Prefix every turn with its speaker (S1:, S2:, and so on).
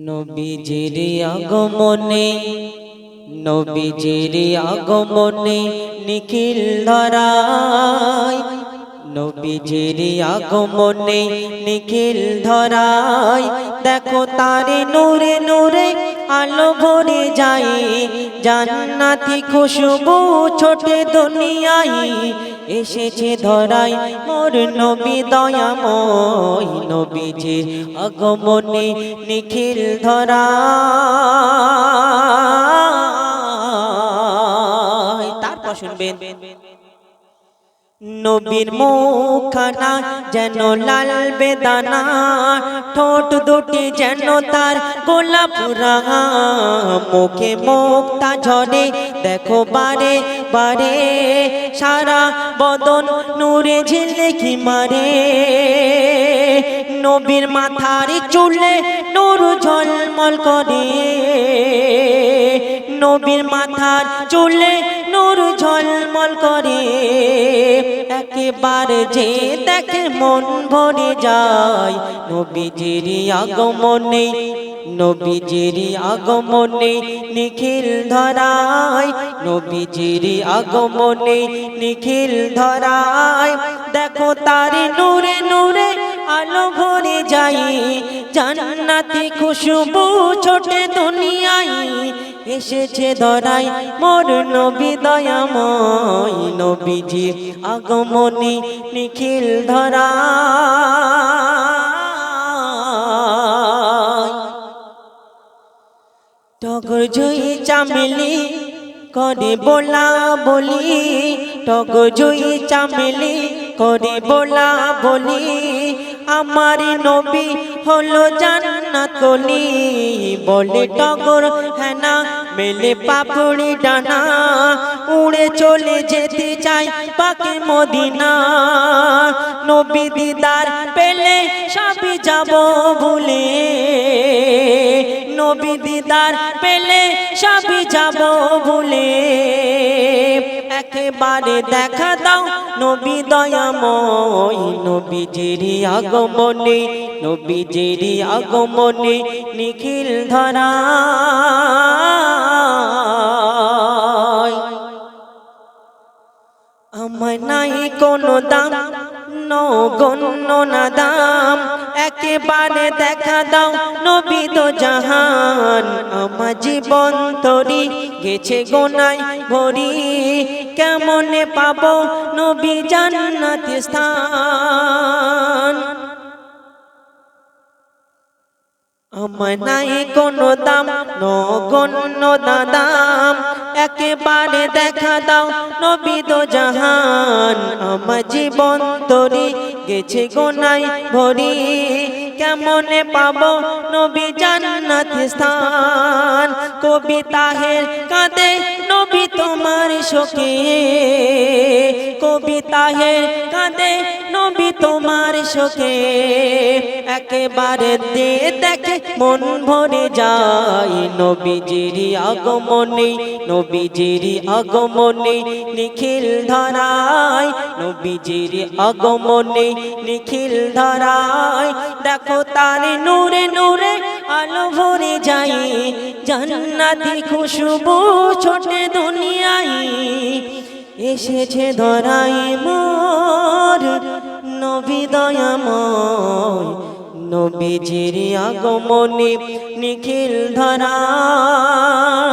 S1: নবীজির আগমনে নবীজির আগমনে নিখিল ধরায় নবীজির আগমনে নিখিল ধরায় দেখো তারে নূরে নূরে আলো ভরে যায় জান্নাতি খুশবু ছোটে দুনিয়ায় এসেছে ধরায় মোর নবী দয়াময় নবীজির আগমনে নিখিল ধরায় তারপর শুনবেন নবীর মুখখানা যেন লাল বেদানা ঠোঁট দুটি যেন তার গোলাপ রাঙা মুখে মুক্তা ঝরে দেখো বারে বারে সারা বদন নূরে ঝিলকি মারে নবীর মাথার চুলে নূর ঝলমল করে নবীর মাথার চুলে নূর ঝলমল করে একেবারে যে দেখে মন ভরে যায় নবীজির আগমনে নবীজির আগমনে নিখিল ধরায় নবীজির আগমনে নিখিল ধরায় দেখো তার নূরে নূরে আলো ভরে যায় জান্নাতি খুশবু ছোটে দুনিয়ায় এসেছে ধরায় মোর নবী দয়াময় নবীজির আগমনে নিখিল ধরায় টগর জয়ী চামেলি করে বলা বলি টগর জয়ী চামেলি করে বলা বলি আমার নবী হলো জান্নাত কলি বলে টগর হেনা মেলে পাপড়ি ডানা উড়ে চলে যেতে চাই পাকে মদিনা নবী দিদার পেলে সবই যাব ভুলে নবী দিদার পেলে সবই যাব ভুলে একেবারে দেখা দাও নবী দয়াময় নবীজির আগমনে নবীজির আগমনে নিখিল ধরায় আমার নাই কোনো দাম নগণ্য না দাম একেবারে দেখা দাও নবী দো জাহান আমার জীবন তরি গেছে গোনায় ভরি কেমনে পাবো নবী জান্নাতে স্থান আমার নাই কোনো দাম নগণ্য না দাম একেবারে দেখা দাও নবী দো জাহান আমার জীবন তরি গেছে গোনায় ভরি কেমনে পাবো নবী জান্নাতে স্থান কবি তাহের কাঁদে নবী তোমার শোকে কবি তাহের কাঁদে নবী তোমার শোকে একেবারে দেখে মন ভরে যায় নবীজির আগমনে নবীজির আগমনে নিখিল ধরায় নবীজির আগমনে নিখিল ধরায় দেখো তার নূরে নূরে আলো ভরে যায় জান্নাতি খুশবু ছোটে দুনিয়ায় এসেছে ধরায় মোর নবী দয়াময় নবীজির আগমনে নিখিল ধরায়